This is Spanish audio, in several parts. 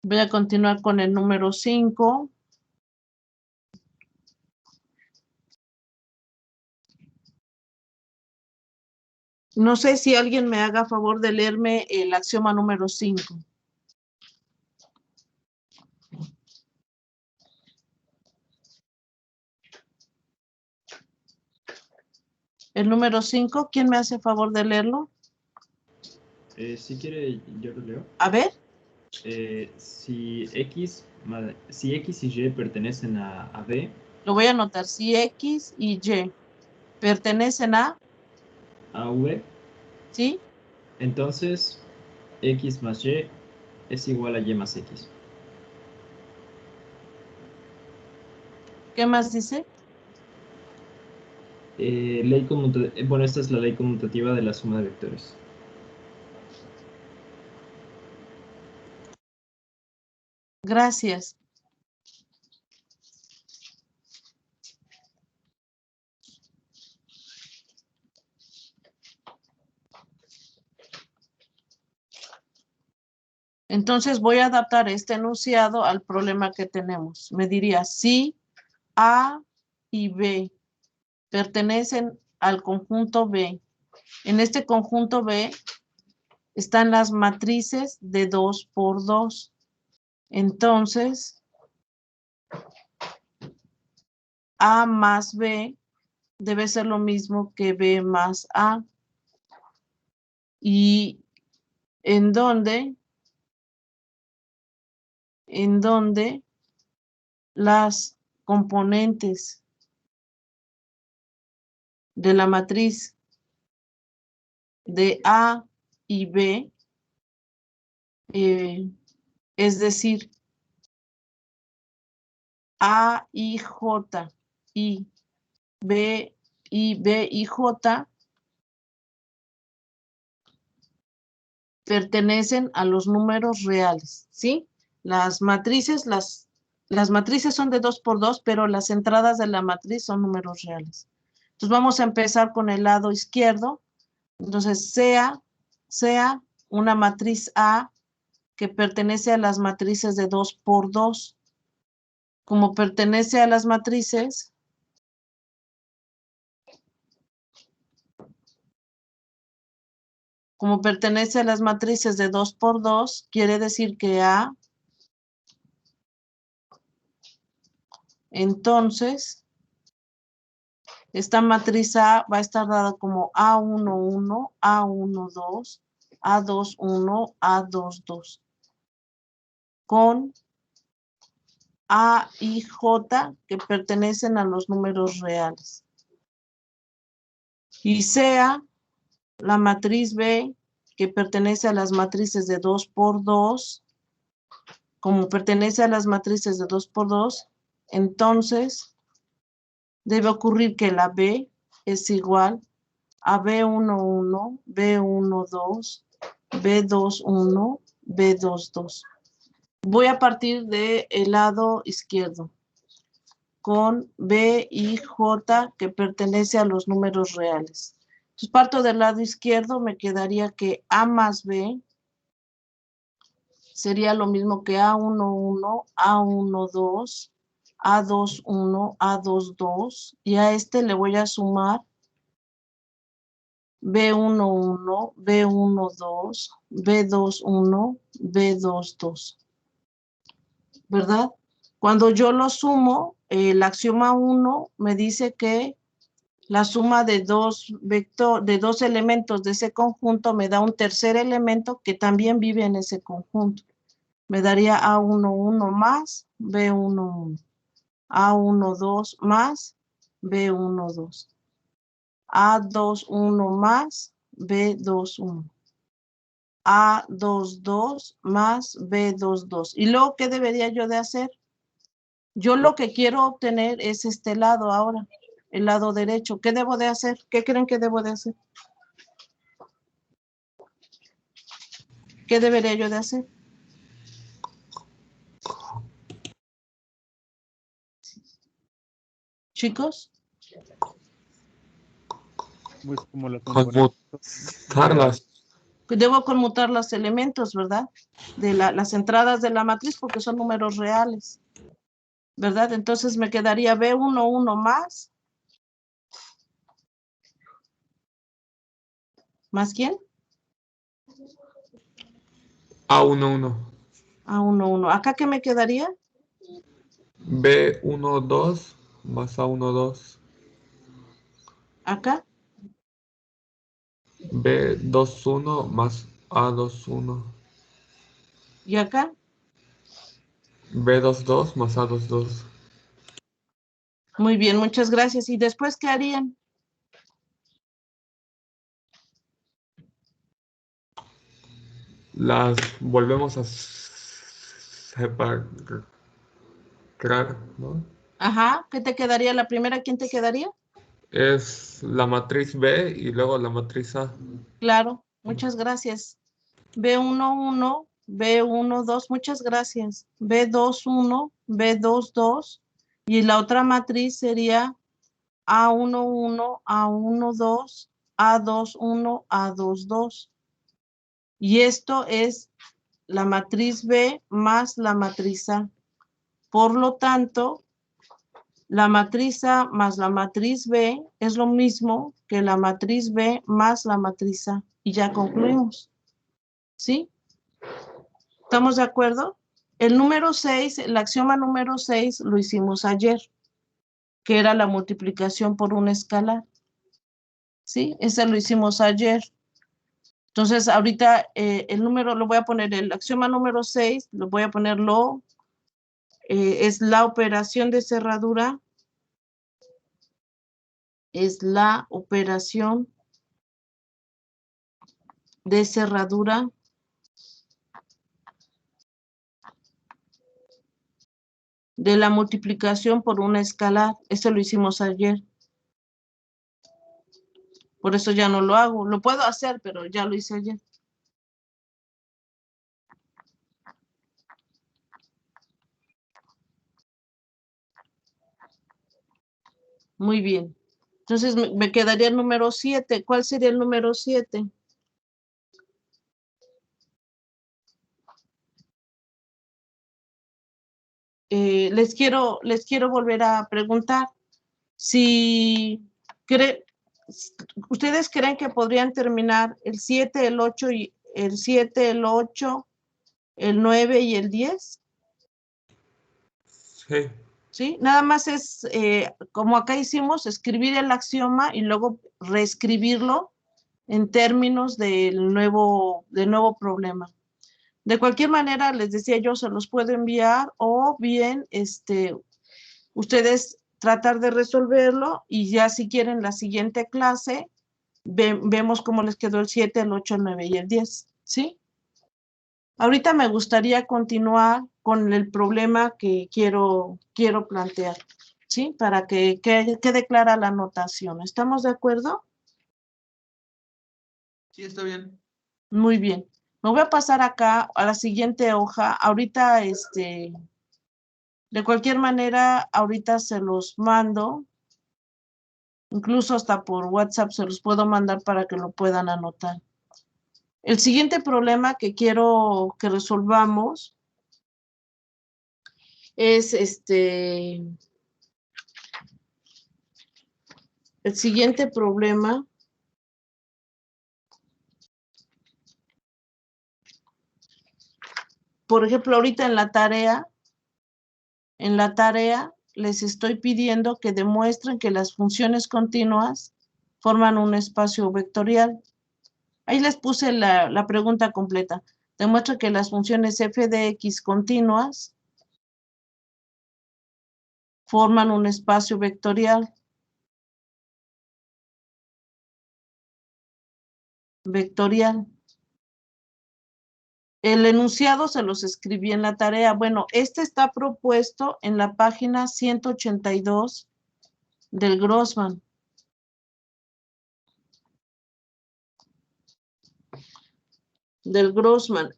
Voy a continuar con el número 5. No sé si alguien me haga favor de leerme el axioma número 5. El número 5, ¿quién me hace favor de leerlo? Si quiere, yo lo leo. A ver. Si X y Y pertenecen a B. Lo voy a anotar. Si X y Y pertenecen a V. ¿sí? Entonces, X más Y es igual a Y más X. ¿Qué más dice? Bueno, esta es la ley conmutativa de la suma de vectores. Gracias. Entonces voy a adaptar este enunciado al problema que tenemos. Me diría, si A y B pertenecen al conjunto B, en este conjunto B están las matrices de 2 por 2. Entonces, A más B debe ser lo mismo que B más A. ¿Y en dónde las componentes de la matriz de A y B, es decir, A y J y B y J pertenecen a los números reales, ¿sí? Las matrices son de 2 por 2, pero las entradas de la matriz son números reales. Entonces vamos a empezar con el lado izquierdo. Entonces sea una matriz A que pertenece a las matrices de 2 por 2. Como pertenece a las matrices, de 2 por 2, quiere decir que A, entonces, esta matriz A va a estar dada como A11, A12, A21, A22, con A y J que pertenecen a los números reales. Y sea la matriz B que pertenece a las matrices de 2 por 2, como pertenece a las matrices de 2 por 2, entonces debe ocurrir que la B es igual a B11, B12, B21, B22. Voy a partir del lado izquierdo con B y J que pertenece a los números reales. Entonces parto del lado izquierdo, me quedaría que A más B sería lo mismo que A11, A12, A21, A22, y a este le voy a sumar B11, B12, B21, B22, ¿verdad? Cuando yo lo sumo, el axioma 1 me dice que la suma de dos elementos de ese conjunto me da un tercer elemento que también vive en ese conjunto. Me daría A11 más B11, A12 más B12, A21 más B21, A22 más B22. ¿Y luego qué debería yo de hacer? Yo lo que quiero obtener es este lado ahora, el lado derecho. ¿Qué debo de hacer? ¿Qué creen que debo de hacer? ¿Qué debería yo de hacer? Chicos. Pues como las componentes. Conmutarlas. Debo conmutar los elementos, ¿verdad? De las entradas de la matriz porque son números reales, ¿verdad? Entonces me quedaría B11 más. ¿Más quién? A11. A11. ¿Acá qué me quedaría? B12 más A12. Acá. B21 más A21. ¿Y acá? B22 más A22. Muy bien, muchas gracias. ¿Y después qué harían? Las volvemos a separar, ¿no? Ajá, ¿qué te quedaría? ¿La primera quién te quedaría? Es la matriz B y luego la matriz A. Claro, muchas gracias. B11, B12, muchas gracias. B21, B22 y la otra matriz sería A11, A12, A21, A22. Y esto es la matriz B más la matriz A. Por lo tanto, la matriz A más la matriz B es lo mismo que la matriz B más la matriz A. Y ya concluimos. ¿Sí? ¿Estamos de acuerdo? El número 6, el axioma número 6 lo hicimos ayer, que era la multiplicación por un escalar. ¿Sí? Ese lo hicimos ayer. Entonces, ahorita el número, lo voy a poner, el axioma número 6, lo voy a poner es la operación de cerradura, es la operación de cerradura de la multiplicación por una escalar. Eso lo hicimos ayer. Por eso ya no lo hago. Lo puedo hacer, pero ya lo hice ayer. Muy bien. Entonces me quedaría el número 7. ¿Cuál sería el número 7? Les quiero volver a preguntar si ustedes creen que podrían terminar el 7, el 8 y el 7, el 8, el 9 y el 10. Sí. ¿Sí? Nada más es, como acá hicimos, escribir el axioma y luego reescribirlo en términos del nuevo problema. De cualquier manera, les decía yo, se los puedo enviar o bien, ustedes tratar de resolverlo y ya si quieren la siguiente clase, vemos cómo les quedó el 7, el 8, el 9 y el 10, ¿sí? Ahorita me gustaría continuar con el problema que quiero plantear, ¿sí? Para que quede clara la notación. ¿Estamos de acuerdo? Sí, está bien. Muy bien. Me voy a pasar acá a la siguiente hoja. Ahorita, de cualquier manera, ahorita se los mando. Incluso hasta por WhatsApp se los puedo mandar para que lo puedan anotar. El siguiente problema que quiero que resolvamos es el siguiente problema. Por ejemplo, ahorita en la tarea les estoy pidiendo que demuestren que las funciones continuas forman un espacio vectorial. Ahí les puse la pregunta completa. Demuestra que las funciones f de x continuas forman un espacio vectorial. El enunciado se los escribí en la tarea. Bueno, este está propuesto en la página 182 del Grossman.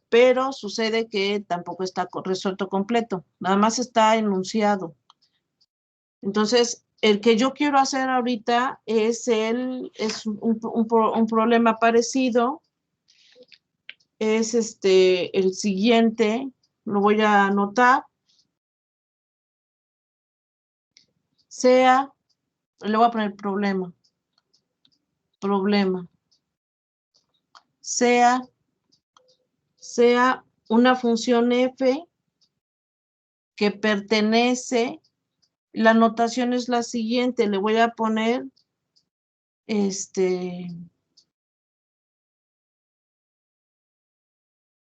Pero sucede que tampoco está resuelto completo, nada más está enunciado. Entonces, el que yo quiero hacer ahorita es un problema parecido, es el siguiente, lo voy a anotar, sea, le voy a poner problema, sea una función f que pertenece, la notación es la siguiente, le voy a poner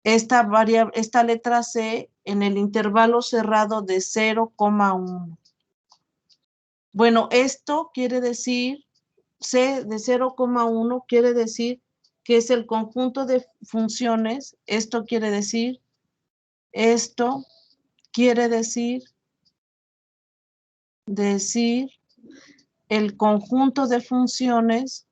esta letra C en el intervalo cerrado de 0,1. Bueno, esto quiere decir, C de 0,1 quiere decir que es el conjunto de funciones. Esto quiere decir el conjunto de funciones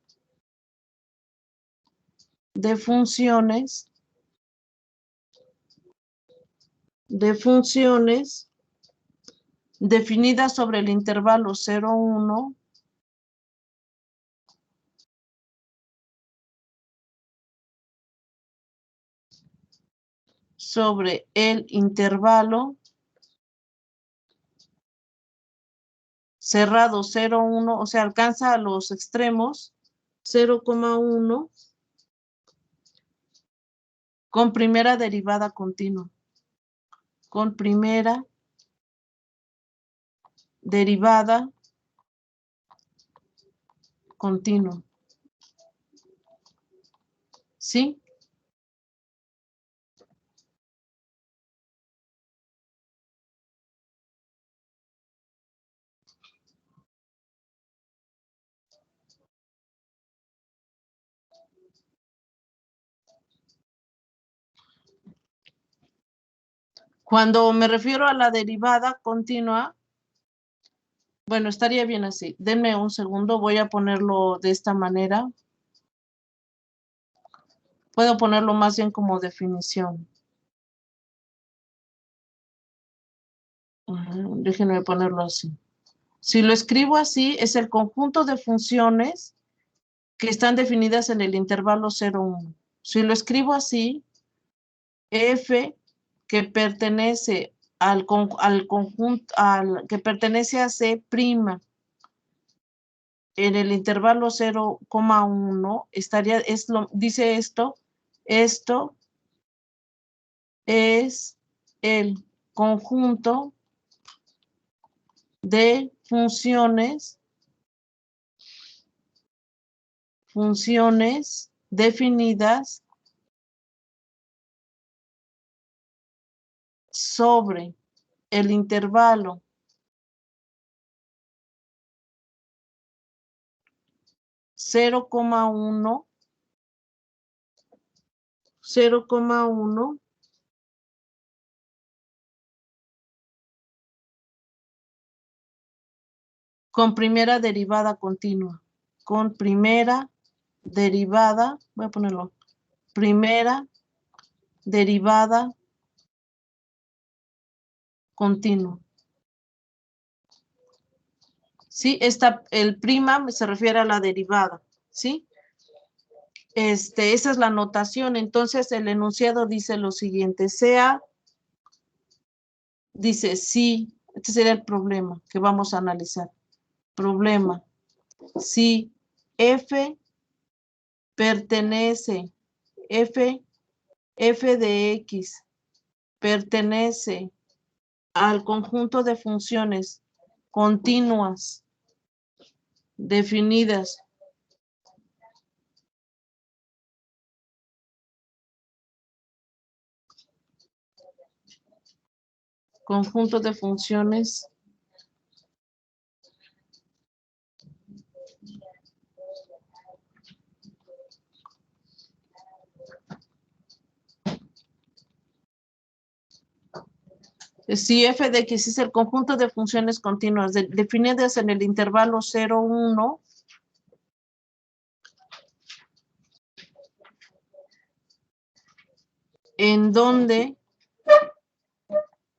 definidas sobre el intervalo 0,1 sobre el intervalo cerrado 0,1, o sea, alcanza a los extremos 0,1 con primera derivada continua. Con primera derivada continua. ¿Sí? Cuando me refiero a la derivada continua, bueno, estaría bien así. Denme un segundo, voy a ponerlo de esta manera. Puedo ponerlo más bien como definición. Déjenme ponerlo así. Si lo escribo así, es el conjunto de funciones que están definidas en el intervalo 0,1. Si lo escribo así, f que pertenece al conjunto, que pertenece a C' en el intervalo 0,1 estaría, dice esto es el conjunto de funciones definidas sobre el intervalo 0,1 con primera derivada continua. Con primera derivada, voy a ponerlo, primera derivada continua. ¿Sí? El prima se refiere a la derivada, ¿sí? Esa es la notación. Entonces, el enunciado dice lo siguiente, dice sí, este sería el problema que vamos a analizar. Problema, si F pertenece, F de X pertenece al conjunto de funciones continuas definidas conjunto de funciones si f de x es el conjunto de funciones continuas definidas en el intervalo 0,1 en donde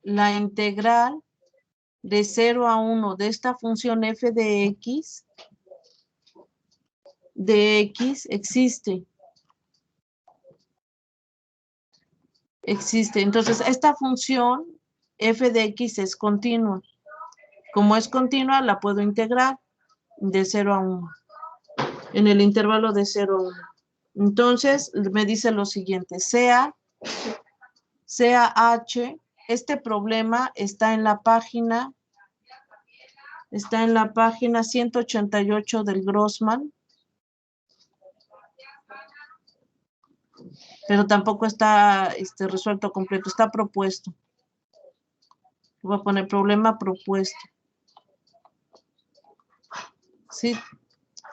la integral de 0 a 1 de esta función f de x existe. Existe. Entonces, esta función f de x es continua. Como es continua, la puedo integrar de 0 a 1. En el intervalo de 0 a 1. Entonces, me dice lo siguiente. CH, este problema está en la página 188 del Grossman. Pero tampoco está resuelto completo, está propuesto. Voy a poner problema propuesto. ¿Sí?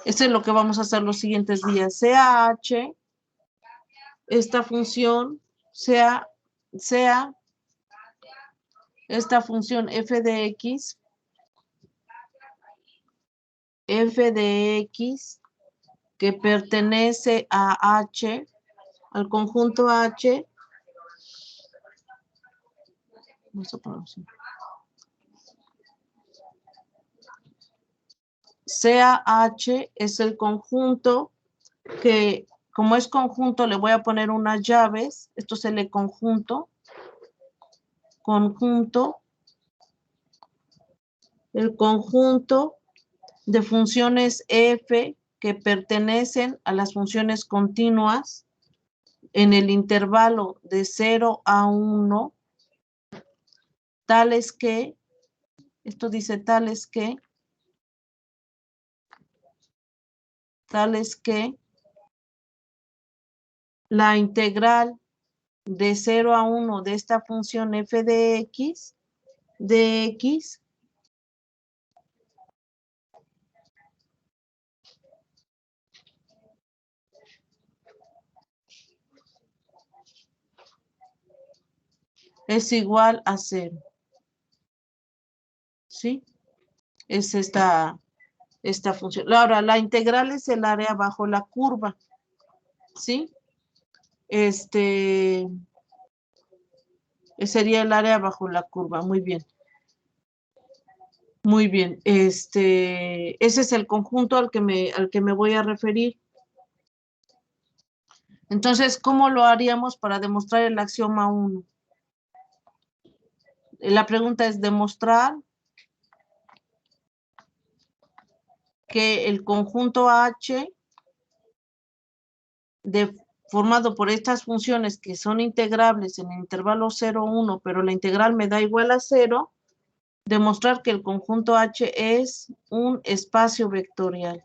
Eso es lo que vamos a hacer los siguientes días. CH, esta función, sea esta función f de x que pertenece a H, al conjunto H. Vamos a poner así. CH es el conjunto que, como es conjunto, le voy a poner unas llaves. Esto se lee conjunto. El conjunto de funciones f que pertenecen a las funciones continuas en el intervalo de 0 a 1, tales que, esto dice tales que la integral de 0 a 1 de esta función f de x, es igual a 0. ¿Sí? Es esta función. Ahora, la integral es el área bajo la curva. ¿Sí? Sería el área bajo la curva. Muy bien. Muy bien. Ese es el conjunto al que me voy a referir. Entonces, ¿cómo lo haríamos para demostrar el axioma 1? La pregunta es demostrar que el conjunto H formado por estas funciones que son integrables en el intervalo 0, 1, pero la integral me da igual a 0, demostrar que el conjunto H es un espacio vectorial.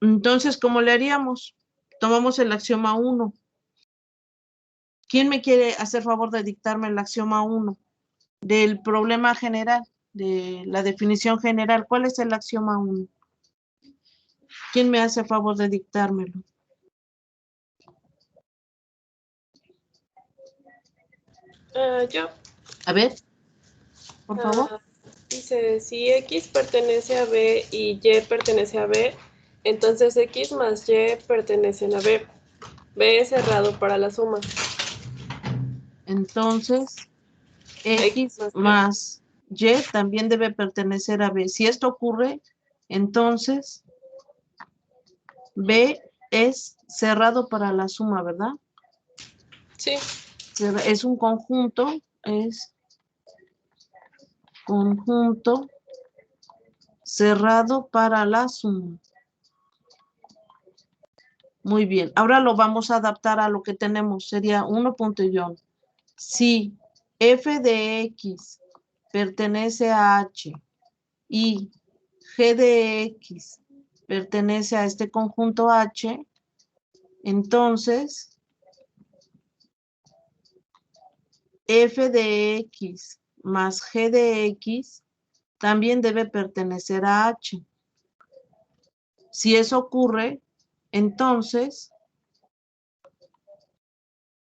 Entonces, ¿cómo le haríamos? Tomamos el axioma 1. ¿Quién me quiere hacer favor de dictarme el axioma 1? Del problema general, de la definición general. ¿Cuál es el axioma 1? ¿Quién me hace favor de dictármelo? Yo. A ver, por favor. Dice, si X pertenece a B y Y pertenece a B, entonces X más Y pertenecen a B. B es cerrado para la suma. Entonces, X más Y también debe pertenecer a B. Si esto ocurre, entonces B es cerrado para la suma, ¿verdad? Sí. Es un conjunto, conjunto cerrado para la suma. Muy bien. Ahora lo vamos a adaptar a lo que tenemos. Sería 1.1. Si f de x pertenece a h y g de x pertenece a este conjunto h, entonces f de x más g de x también debe pertenecer a h. Si eso ocurre, entonces,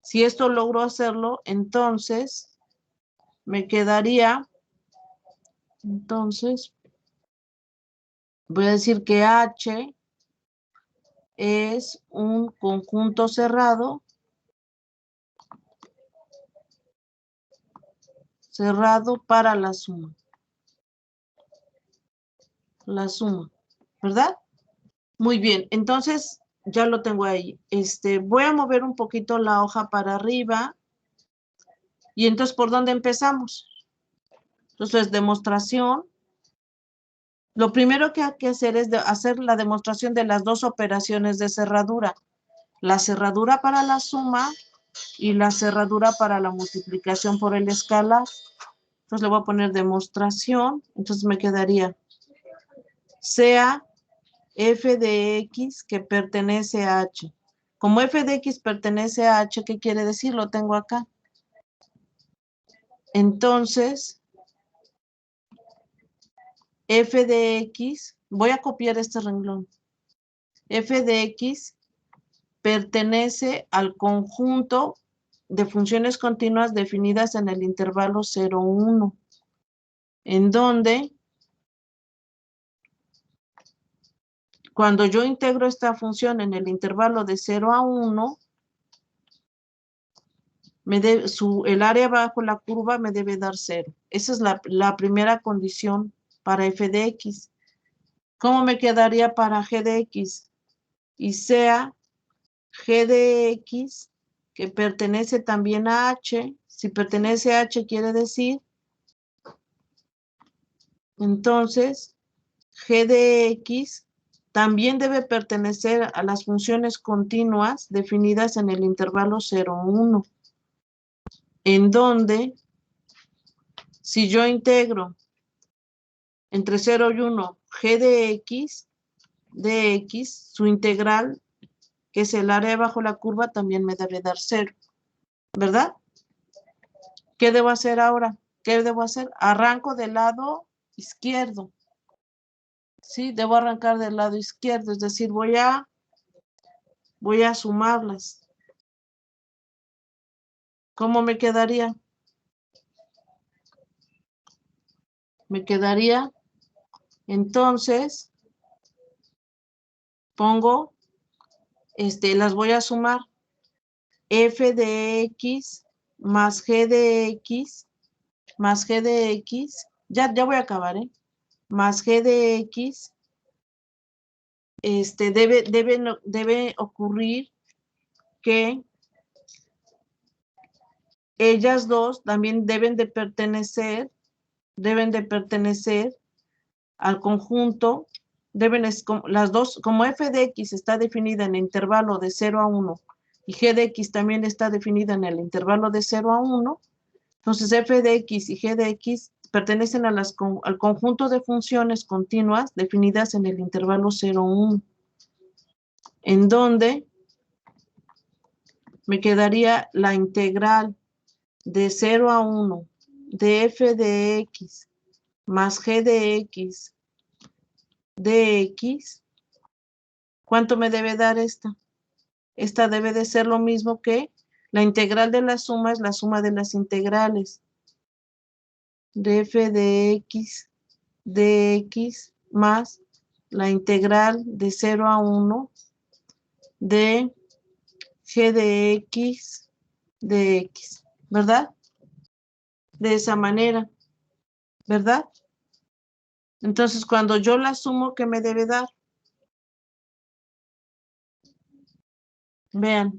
si esto logro hacerlo, entonces me quedaría, entonces, voy a decir que H es un conjunto cerrado para la suma. ¿Verdad? Muy bien, entonces Ya lo tengo ahí. Voy a mover un poquito la hoja para arriba. Y entonces, ¿por dónde empezamos? Entonces, demostración. Lo primero que hay que hacer es hacer la demostración de las dos operaciones de cerradura. La cerradura para la suma y la cerradura para la multiplicación por el escalar. Entonces le voy a poner demostración. Entonces me quedaría sea f de x que pertenece a h. Como f de x pertenece a h, ¿qué quiere decir? Lo tengo acá. Entonces, f de x, voy a copiar este renglón. F de x pertenece al conjunto de funciones continuas definidas en el intervalo 0, 1, en donde cuando yo integro esta función en el intervalo de 0 a 1, el área bajo la curva me debe dar 0. Esa es la primera condición para f de x. ¿Cómo me quedaría para g de x? Y sea g de x que pertenece también a h. Si pertenece a h quiere decir, entonces, g de x también debe pertenecer a las funciones continuas definidas en el intervalo 0, 1, en donde, si yo integro entre 0 y 1 g de x, su integral, que es el área bajo la curva, también me debe dar 0, ¿verdad? ¿Qué debo hacer ahora? ¿Qué debo hacer? Arranco del lado izquierdo. Sí, debo arrancar del lado izquierdo, es decir, voy a sumarlas. ¿Cómo me quedaría? Me quedaría, entonces, pongo, las voy a sumar. F de x más g de x más g de x, ya voy a acabar, más g de x, debe ocurrir que ellas dos también deben de pertenecer al conjunto, las dos, como f de x está definida en el intervalo de 0 a 1 y g de x también está definida en el intervalo de 0 a 1, entonces f de x y g de x pertenecen al conjunto de funciones continuas definidas en el intervalo 0, 1, en donde me quedaría la integral de 0 a 1 de f de x más g de x de x. ¿Cuánto me debe dar esta? Esta debe de ser lo mismo que la integral de la suma es la suma de las integrales de f de x más la integral de 0 a 1 de g de x, ¿verdad? De esa manera, ¿verdad? Entonces, cuando yo la sumo, ¿qué me debe dar? Vean,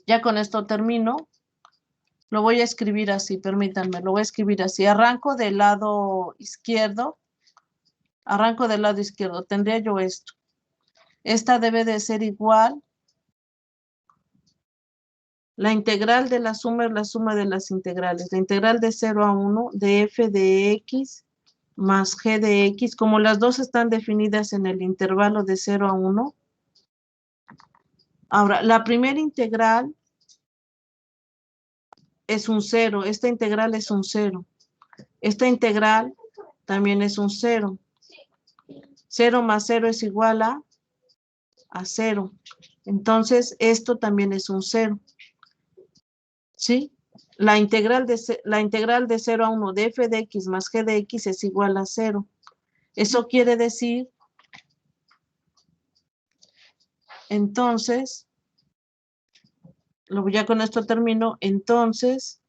ya con esto termino. Lo voy a escribir así, permítanme, lo voy a escribir así. Arranco del lado izquierdo. Tendría yo esto. Esta debe de ser igual. La integral de la suma es la suma de las integrales. La integral de 0 a 1 de f de x más g de x. Como las dos están definidas en el intervalo de 0 a 1. Ahora, la primera integral es un 0. Esta integral es un 0. Esta integral también es un 0. 0 más 0 es igual a 0. Entonces, esto también es un 0. ¿Sí? La integral de 0 a 1 de f de x más g de x es igual a 0. Eso quiere decir, entonces, ya con esto termino, entonces,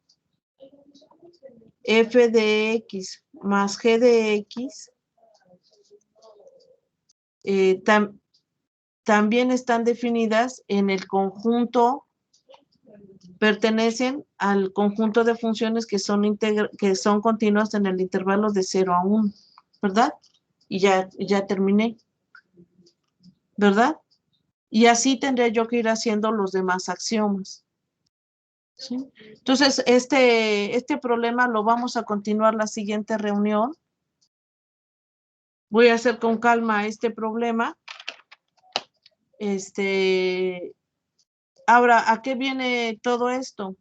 f de x más g de x también están definidas en el conjunto, pertenecen al conjunto de funciones que son continuas en el intervalo de 0 a 1, ¿verdad? Y ya terminé, ¿verdad? Y así tendría yo que ir haciendo los demás axiomas. ¿Sí? Entonces, este problema lo vamos a continuar la siguiente reunión. Voy a hacer con calma este problema. Ahora, ¿a qué viene todo esto?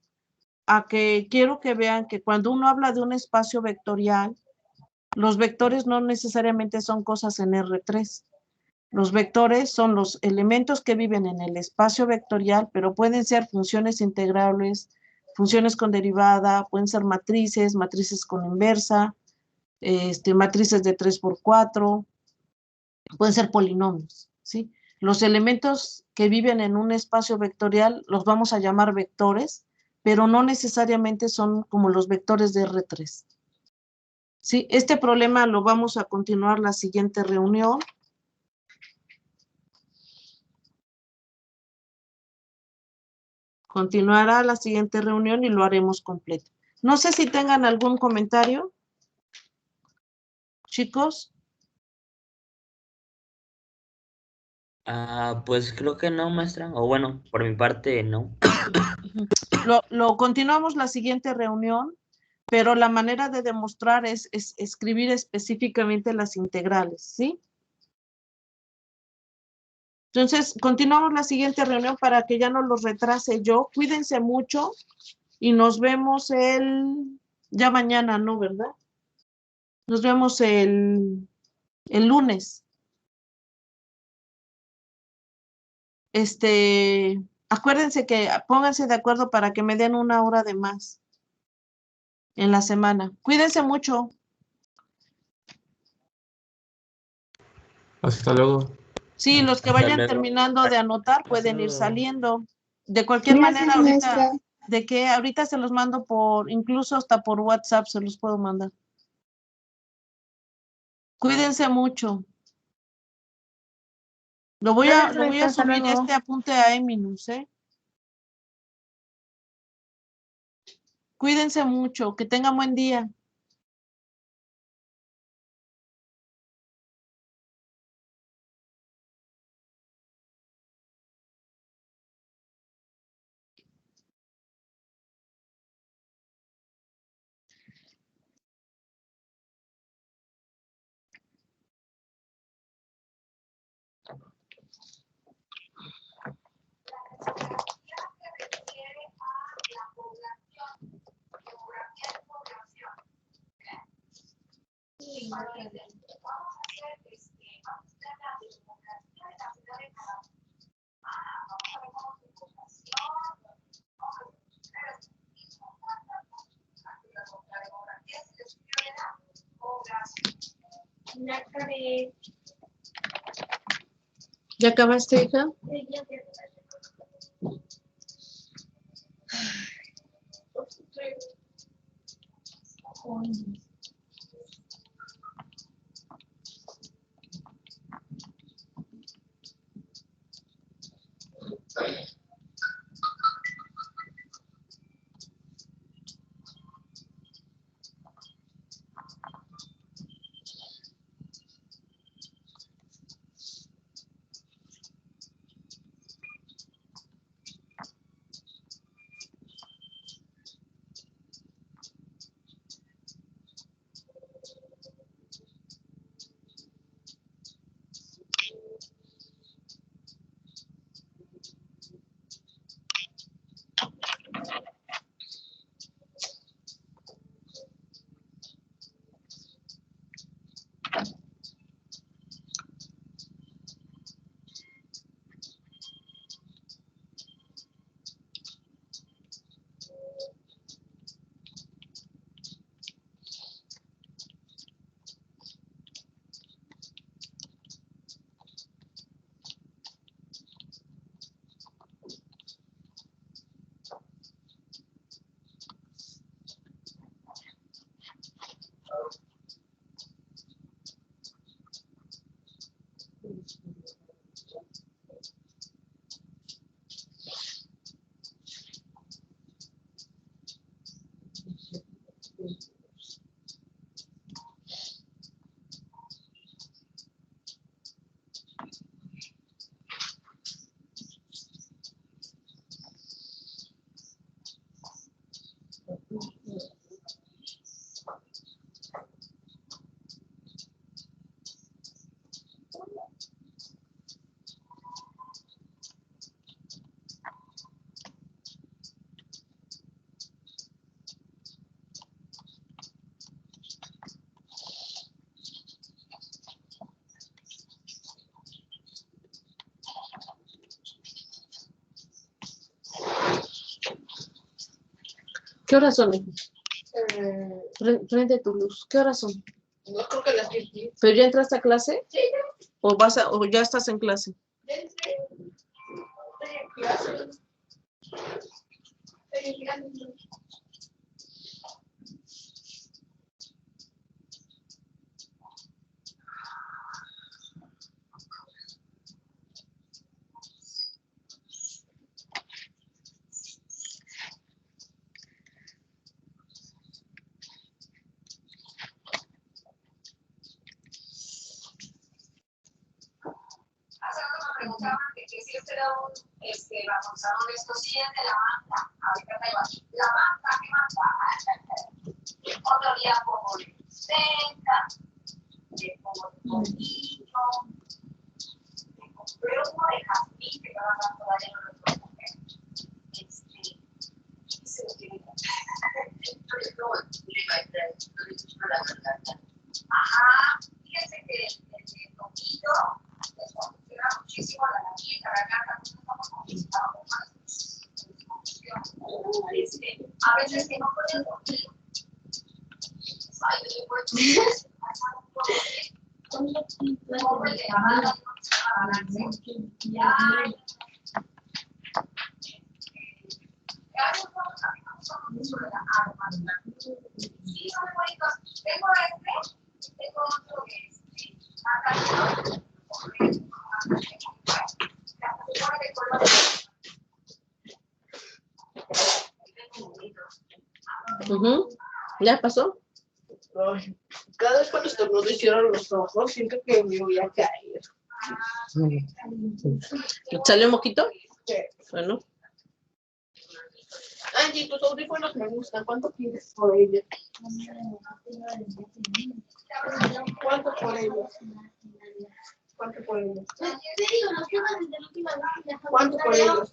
A que quiero que vean que cuando uno habla de un espacio vectorial, los vectores no necesariamente son cosas en R3. Los vectores son los elementos que viven en el espacio vectorial, pero pueden ser funciones integrables, funciones con derivada, pueden ser matrices, matrices con inversa, matrices de 3×4, pueden ser polinomios, ¿sí? Los elementos que viven en un espacio vectorial los vamos a llamar vectores, pero no necesariamente son como los vectores de R3. ¿Sí? Este problema lo vamos a continuar la siguiente reunión. Continuará la siguiente reunión y lo haremos completo. No sé si tengan algún comentario, chicos. Pues creo que no, maestra. O bueno, por mi parte, no. Lo continuamos la siguiente reunión, pero la manera de demostrar es escribir específicamente las integrales, ¿sí? Entonces, continuamos la siguiente reunión para que ya no los retrase yo. Cuídense mucho y nos vemos ya mañana, ¿no? ¿Verdad? Nos vemos el lunes. Acuérdense que pónganse de acuerdo para que me den 1 hora de más en la semana. Cuídense mucho. Hasta luego. Sí, los que Hasta vayan luego. terminando de anotar pueden ir luego. saliendo. De cualquier Gracias, manera, maestra. ahorita se los mando incluso hasta por WhatsApp se los puedo mandar. Cuídense mucho. Lo voy a Hasta subir luego. este apunte a Eminus, ¿eh? Cuídense mucho, que tengan buen día. ¿Ya acabaste, hija? ¿Qué horas son, hijo? Prende tu luz. ¿Qué horas son? No creo que las que ¿Pero ya entraste a clase? Sí, ¿O ya estás en clase? Hace rato me preguntaban que si este era un bautizado de estos, sí es de la manta. Ahorita traigo aquí la manta, ¿qué manta? Otro día pongo de senta, le pongo de poquito, le compré uno de jazmín, que todavía no lo puedo comer. Se lo tiene que ajá, fíjense que el poquito les funciona muchísimo a la nariz, a la garganta, no estamos conquistados a veces que no pueden dormir. Ay, pues, como el de la mano, ya. Sí, son bonitos. Tengo otro ¿Ya pasó? Ay, cada vez cuando estornudo y cierro los ojos, siento que me voy a caer. ¿Salió un poquito? Sí. Bueno. Angie, tus audífonos me gustan. ¿Cuánto quieres por ellos? ¿Cuánto por ellos? ¿Cuánto por ellos? ¿Cuánto por ellos?